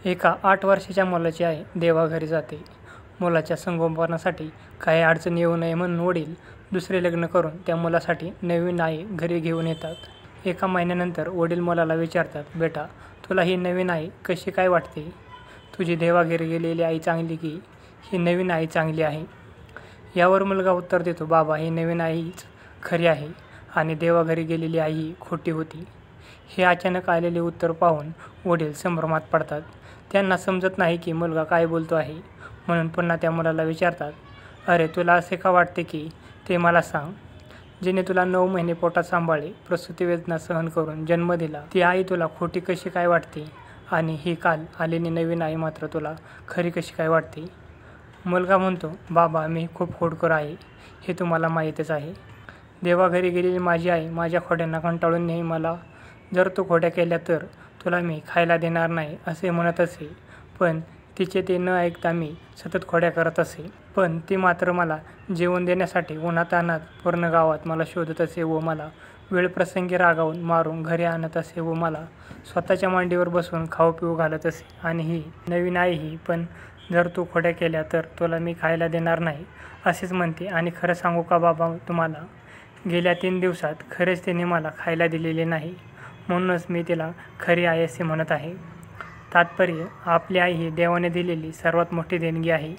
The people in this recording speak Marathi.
एका 8 वर्षाच्या मुलाची आई देवाघरी जाते. मुलाच्या संगोपनासाठी काही अडचण येऊ नये म्हणून वडील दुसरे लग्न करून त्या मुलासाठी नवीन आई घरी घेऊन येतात. एका महिन्यानंतर वडील मुलाला विचारतात, बेटा, तुला ही नवीन आई कशी काय वाटते? तुझी देवाघरी गेलेली आई चांगली की ही नवीन आई चांगली आहे? यावर मुलगा उत्तर देतो, बाबा, ही नवीन आईच खरी आहे आणि देवाघरी गेलेली आई ही खोटी होती. हे अचानक आलेले उत्तर पाहून वडील संभ्रमात पडतात. त्यांना समजत नाही की मुलगा काय बोलतो आहे. म्हणून पुन्हा त्या मुलाला विचारतात, अरे, तुला असे का वाटते की ते मला सांग. जिने तुला 9 महिने पोटात सांभाळले, प्रसूती वेदना सहन करून जन्म दिला, ती आई तुला खोटी कशी काय वाटते आणि ही काल आलेली नवीन आई मात्र तुला खरी कशी काय वाटते? मुलगा म्हणतो, बाबा, मी खूप खोडकर आहे, हे तुम्हाला माहीतच आहे. देवाघरी गेलेली माझी आई माझ्या खोड्यांना कंटाळून नेहमी मला जर तू खोड्या केल्या तर तुला मी खायला देणार नाही असे म्हणत असे. पण तिचे ते न ऐकता मी सतत खोड्या करत असे. पण ती मात्र मला जेवण देण्यासाठी उन्हातान्हात पूर्ण गावात मला शोधत असे व मला वेळप्रसंगी रागावून मारून घरी आणत असे व मला स्वतःच्या मांडीवर बसवून खाऊ पिऊ घालत असे. आणि ही नवीन आई ही पण जर तू खोड्या केल्या तर तुला मी खायला देणार नाही असेच म्हणते. आणि खरं सांगू का बाबा तुम्हाला, गेल्या 3 दिवसात खरेच तिने मला खायला दिलेले नाही. म्हणूनच मी तिला खरी आई असे म्हणत आहे. तात्पर्य, आपली आई ही देवाने दिलेली सर्वात मोठी देणगी आहे.